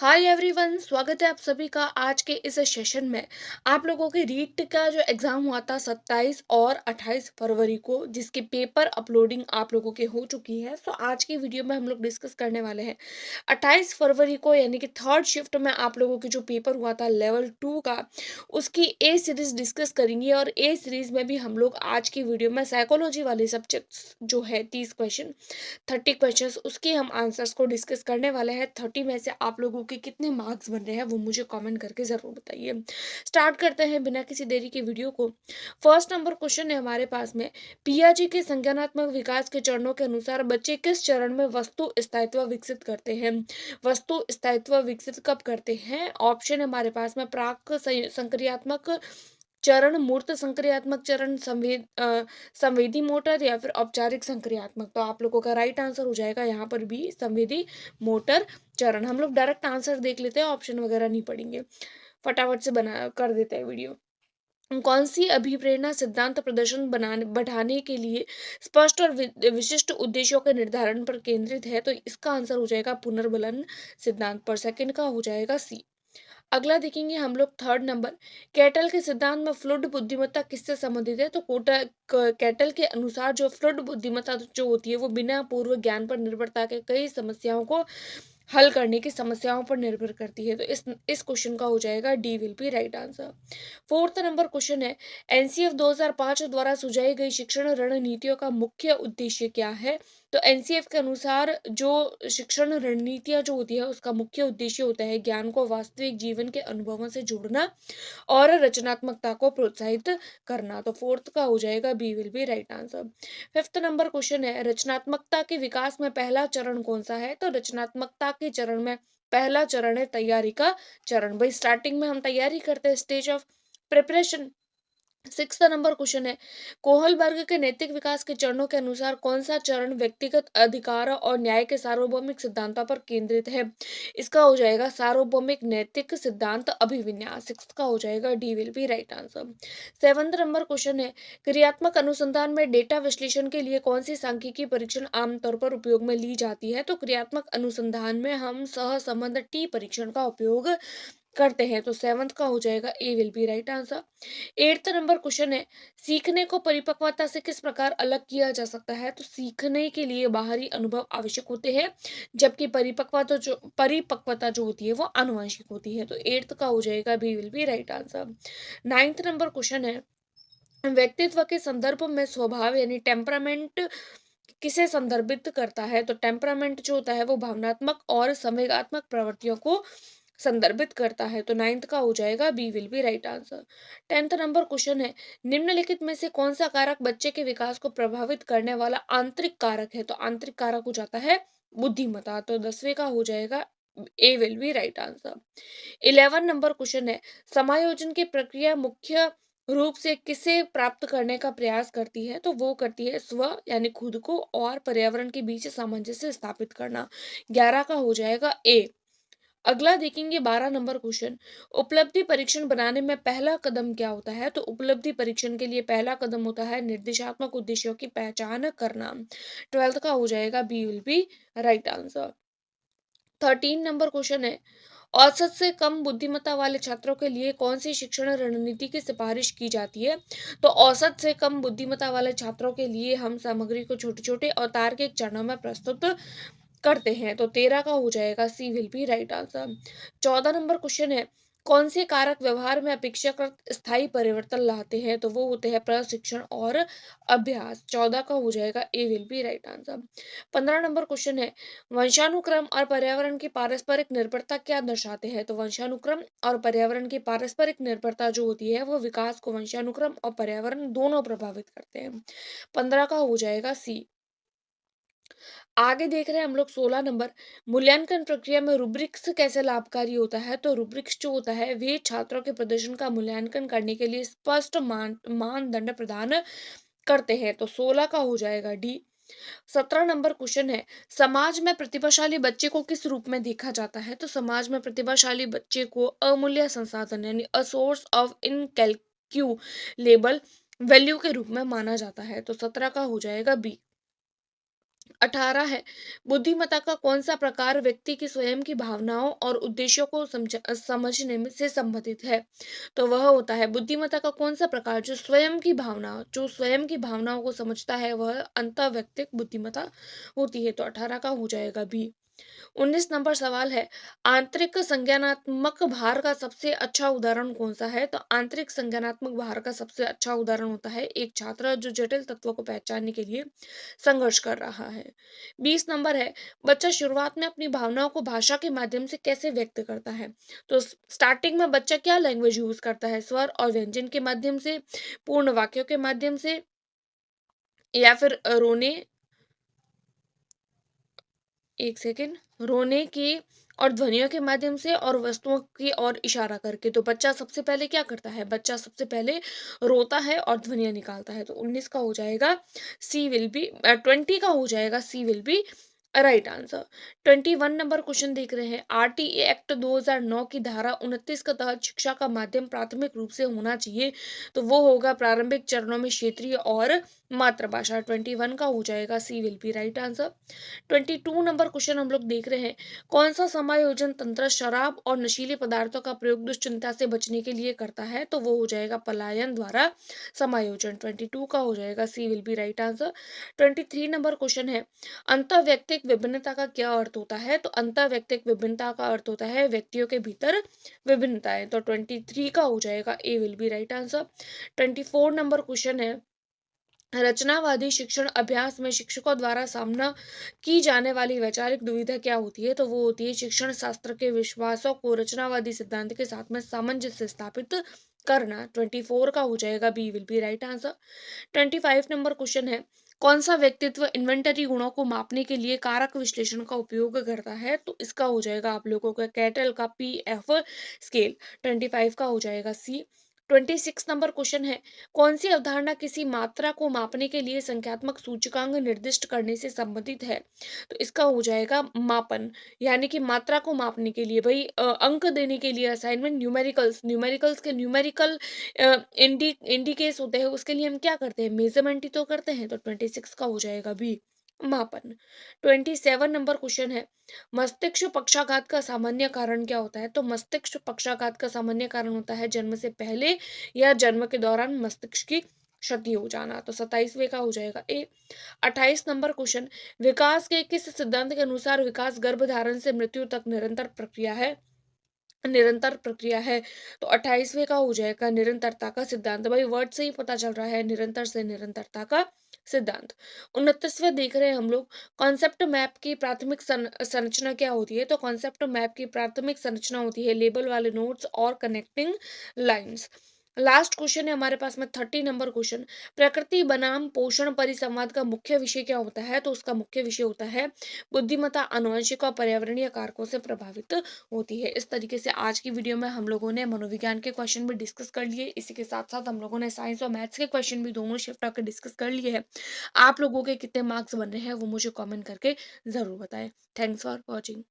Hi everyone, स्वागत है आप सभी का आज के इस सेशन में। आप लोगों के रीट का जो एग्जाम हुआ था 27 और 28 फरवरी को, जिसके पेपर अपलोडिंग आप लोगों के हो चुकी है। तो आज की वीडियो में हम लोग डिस्कस करने वाले हैं 28 फरवरी को, यानी कि थर्ड शिफ्ट में आप लोगों के जो पेपर हुआ था लेवल 2 का, उसकी ए सीरीज डिस्कस करेंगे। और ए सीरीज में भी हम लोग आज की वीडियो में साइकोलॉजी वाले सब्जेक्ट्स जो है 30 क्वेश्चन, 30 क्वेश्चंस, उसके हम आंसर्स को डिस्कस करने वाले हैं। 30 में से आप लोगों के कितने मार्क्स बन रहे हैं वो मुझे कमेंट करके ज़रूर बताइए। स्टार्ट करते हैं बिना किसी देरी के वीडियो को। फर्स्ट नंबर क्वेश्चन है हमारे पास में, पियाजी के संज्ञानात्मक विकास के चरणों के अनुसार बच्चे किस चरण में वस्तु स्थायित्व विकसित करते हैं? वस्तु स्थायित्व विकसित कब करते हैं? ऑप्शन है हमारे पास में, प्राक संक्रियात्मक चरण, मूर्त संक्रियात्मक चरण, संवेदी मोटर, या फिर औपचारिक संक्रियात्मक। तो आप लोगों का राइट आंसर हो जाएगा यहाँ पर भी संवेदी मोटर चरण। हम लोग डायरेक्ट आंसर देख लेते हैं, ऑप्शन वगैरह नहीं पढ़ेंगे, फटाफट से बना कर देते हैं वीडियो। कौन सी अभिप्रेरणा सिद्धांत प्रदर्शन बनाने बढ़ाने के लिए स्पष्ट और विशिष्ट उद्देश्यों के निर्धारण पर केंद्रित है? तो इसका आंसर हो जाएगा पुनर्बलन सिद्धांत पर। सेकंड का हो जाएगा सी। अगला देखेंगे हम लोग थर्ड नंबर, कैटल के सिद्धांत में फ्लूइड बुद्धिमत्ता किससे संबंधित है? तो कैटल के अनुसार जो फ्लूइड बुद्धिमत्ता जो होती है वो बिना पूर्व ज्ञान पर निर्भरता के कई समस्याओं को हल करने की समस्याओं पर निर्भर करती है। तो इस क्वेश्चन का हो जाएगा D will be right answer. Fourth number question है, एनसीएफ 2005 द्वारा सुझाई गई शिक्षण रणनीतियों का मुख्य उद्देश्य क्या है? तो एनसीएफ के अनुसार जो शिक्षण रणनीतियां जो होती है उसका मुख्य उद्देश्य होता है ज्ञान को वास्तविक जीवन के अनुभवों से जोड़ना और रचनात्मकता को प्रोत्साहित करना। तो फोर्थ का हो जाएगा B will be right answer. Fifth number question है, रचनात्मकता के विकास में पहला चरण कौन सा है? तो रचनात्मकता के चरण में पहला चरण है तैयारी का चरण। भाई स्टार्टिंग में हम तैयारी करते हैं, stage of preparation. Six number question है, कोहलबर्ग के नैतिक विकास के चरणों के अनुसार कौन सा चरण व्यक्तिगत अधिकार और न्याय के सार्वभौमिक सिद्धांतों पर केंद्रित है? इसका हो जाएगा सार्वभौमिक नैतिक सिद्धांत अभिविन्यास। सिक्स का हो जाएगा D will be right answer. Seventh number question है, क्रियात्मक अनुसंधान में डेटा विश्लेषण के लिए कौन सी सांख्यिकी परीक्षण आमतौर पर उपयोग में ली जाती है? तो क्रियात्मक अनुसंधान में हम सहसंबंध टी परीक्षण का उपयोग करते हैं। तो सेवंथ का हो जाएगा A will be right answer. Eighth number question है, सीखने को परिपक्वता से किस प्रकार अलग किया जा सकता है? तो सीखने के लिए बाहरी अनुभव आवश्यक होते हैं, जबकि परिपक्वता जो होती है वो आनुवंशिक होती है। तो एट्थ का हो जाएगा B will be right answer. Ninth number question है, व्यक्तित्व के संदर्भ में स्वभाव यानी टेम्परामेंट किसे संदर्भित करता है? तो टेम्परामेंट जो होता है वो भावनात्मक और संवेगात्मक प्रवृत्तियों को संदर्भित करता है। तो नाइन्थ का हो जाएगा B will be right answer. Tenth number question है, निम्नलिखित में से कौन सा कारक बच्चे के विकास को प्रभावित करने वाला आंतरिक कारक है? तो आंतरिक कारक हो जाता है बुद्धिमत्ता। तो 10वें का हो जाएगा A will be right answer. 11 number question है, समायोजन की प्रक्रिया मुख्य रूप से किसे प्राप्त करने का प्रयास करती है? तो वो करती है स्व यानी खुद को और पर्यावरण के बीच सामंजस्य स्थापित करना। 11 का हो जाएगा ए। अगला देखेंगे 12 नंबर क्वेश्चन, उपलब्धि परीक्षण बनाने में पहला कदम क्या होता है? तो उपलब्धि परीक्षण के लिए पहला कदम होता है निर्देशात्मक उद्देश्यों की पहचान करना। 12th का हो जाएगा B will be right answer. 13 number question है, औसत से कम बुद्धिमत्ता वाले छात्रों के लिए कौन सी शिक्षण रणनीति की सिफारिश की जाती है? तो औसत से कम बुद्धिमत्ता वाले छात्रों के लिए हम सामग्री को छोटे छोटे और तार्किक चरणों में प्रस्तुत करते हैं। तो 13 का हो जाएगा C will be right answer. 14 number question है, कौन से कारक व्यवहार में अपेक्षाकृत स्थायी परिवर्तन लाते हैं? तो वो होते हैं प्रशिक्षण और अभ्यास। 14 का हो जाएगा A will be right answer. 15 number question है, वंशानुक्रम और पर्यावरण की पारस्परिक निर्भरता क्या दर्शाते हैं? तो वंशानुक्रम और पर्यावरण की पारस्परिक निर्भरता जो होती है वो विकास को वंशानुक्रम और पर्यावरण दोनों प्रभावित करते हैं। 15 का हो जाएगा सी। आगे देख रहे हैं हम लोग 16 नंबर, मूल्यांकन प्रक्रिया में रूब्रिक्स कैसे लाभकारी होता है? तो रूब्रिक्स जो होता है वे छात्रों के प्रदर्शन का मूल्यांकन करने के लिए स्पष्ट मानदंड प्रदान करते हैं। तो 16 का हो जाएगा डी। 17 नंबर क्वेश्चन है, समाज में प्रतिभाशाली बच्चे को किस रूप में देखा जाता है? तो समाज में प्रतिभाशाली बच्चे को अमूल्य संसाधन यानी अ सोर्स ऑफ इनकैल्क्यूलेबल वैल्यू के रूप में माना जाता है। तो 17 का हो जाएगा बी। 18 है, बुद्धिमत्ता का कौन-सा प्रकार व्यक्ति की स्वयं की भावनाओं और उद्देश्यों को समझने में से संबंधित है? तो वह होता है बुद्धिमत्ता का कौन-सा प्रकार जो स्वयं की भावनाओं को समझता है, वह अंतर्वैयक्तिक बुद्धिमत्ता होती है। तो 18 का हो जाएगा बी। 19 नंबर सवाल है, आंतरिक संज्ञानात्मक भार का सबसे अच्छा उदाहरण कौन-सा है? तो आंतरिक संज्ञानात्मक भार का सबसे अच्छा उदाहरण होता है एक छात्र जो जटिल तत्वों को पहचानने के लिए संघर्ष कर रहा है। 20 नंबर है, बच्चा शुरुआत में अपनी भावनाओं को भाषा के माध्यम से कैसे व्यक्त करता है? तो स्टार्टिंग में बच्चा क्या लैंग्वेज यूज करता है? स्वर और व्यंजन के माध्यम से, पूर्ण वाक्यों के माध्यम से, या फिर रोने, एक सेकेंड, रोने की और ध्वनियों के माध्यम से, और वस्तुओं की ओर इशारा करके। तो बच्चा सबसे पहले क्या करता है? बच्चा सबसे पहले रोता है और ध्वनियाँ निकालता है। तो 19 का हो जाएगा सी विल बी, 20 का हो जाएगा C will be right answer. 21 number question देख रहे हैं, आरटीए एक्ट 2009 की धारा 29 के तहत शिक्षा का माध्यम प्राथमिक रूप से होना चाहिए। तो वो होगा प्रारंभिक चरणों में क्षेत्रीय और मातृभाषा। 21 का हो जाएगा C will be right answer. 22 number question हम लोग देख रहे हैं, कौन सा समायोजन तंत्र शराब और नशीले पदार्थों का प्रयोग दुश्चिंता से बचने के लिए करता है? तो वो हो जाएगा पलायन द्वारा समायोजन। 22 का हो जाएगा C will be right answer. 23 number question है, अंतर्वैयक्तिक विभिन्नता का क्या अर्थ होता है? तो अंतर्वैयक्तिक विभिन्नता का अर्थ होता है व्यक्तियों के भीतर विभिन्नताएं। तो 23 का हो जाएगा A will be right answer. 24 number question है, रचनावादी शिक्षण अभ्यास में शिक्षकों द्वारा सामना की जाने वाली वैचारिक दुविधा क्या होती है? तो वो होती है शिक्षण शास्त्र के विश्वासों को रचनावादी सिद्धांत के साथ में सामंजस्य स्थापित करना। 24 का हो जाएगा B will be right answer. 25 number question है, कौन सा व्यक्तित्व इन्वेंटरी गुणों को मापने के लिए कारक विश्लेषण का उपयोग करता है? तो इसका हो जाएगा आप लोगों का कैटल का पीएफ स्केल। 25 का हो जाएगा सी। 26 नंबर क्वेश्चन है, कौन सी अवधारणा किसी मात्रा को मापने के लिए संख्यात्मक सूचकांक निर्दिष्ट करने से संबंधित है? तो इसका हो जाएगा मापन, यानी कि मात्रा को मापने के लिए भाई अंक देने के लिए असाइनमेंट, न्यूमेरिकल्स के न्यूमेरिकल इंडिकेस होते हैं, उसके लिए हम क्या करते हैं? मेजरमेंट ही तो करते हैं। तो 26 का हो जाएगा बी मापन। 27 नंबर क्वेश्चन है, मस्तिष्क पक्षाघात का सामान्य कारण क्या होता है? तो मस्तिष्क पक्षाघात का सामान्य कारण होता है जन्म से पहले या जन्म के दौरान मस्तिष्क की क्षति हो जाना। तो 27वें का हो जाएगा ए। 28 नंबर क्वेश्चन, विकास के किस सिद्धांत के अनुसार विकास गर्भधारण से मृत्यु तक निरंतर प्रक्रिया है? तो 28वें का हो जाएगा निरंतरता का सिद्धांत। भाई वर्ड से ही पता चल रहा है, निरंतर से निरंतरता का सिद्धांत। 29वें देख रहे हैं हम लोग, कॉन्सेप्ट मैप की प्राथमिक संरचना क्या होती है? तो कॉन्सेप्ट मैप की प्राथमिक संरचना होती है लेबल वाले नोट्स और कनेक्टिंग लाइंस। लास्ट क्वेश्चन है हमारे पास में 30 नंबर क्वेश्चन, प्रकृति बनाम पोषण परिसंवाद का मुख्य विषय क्या होता है? तो उसका मुख्य विषय होता है बुद्धिमत्ता आनुवंशिक और पर्यावरणीय कारकों से प्रभावित होती है। इस तरीके से आज की वीडियो में हम लोगों ने मनोविज्ञान के क्वेश्चन भी डिस्कस कर लिए, इसी के साथ साथ हम लोगों ने साइंस और मैथ्स के क्वेश्चन भी दोनों शिफ्ट होकर डिस्कस कर लिए हैं। आप लोगों के कितने मार्क्स बन रहे हैं वो मुझे कमेंट करके जरूर बताएं। Thanks for watching.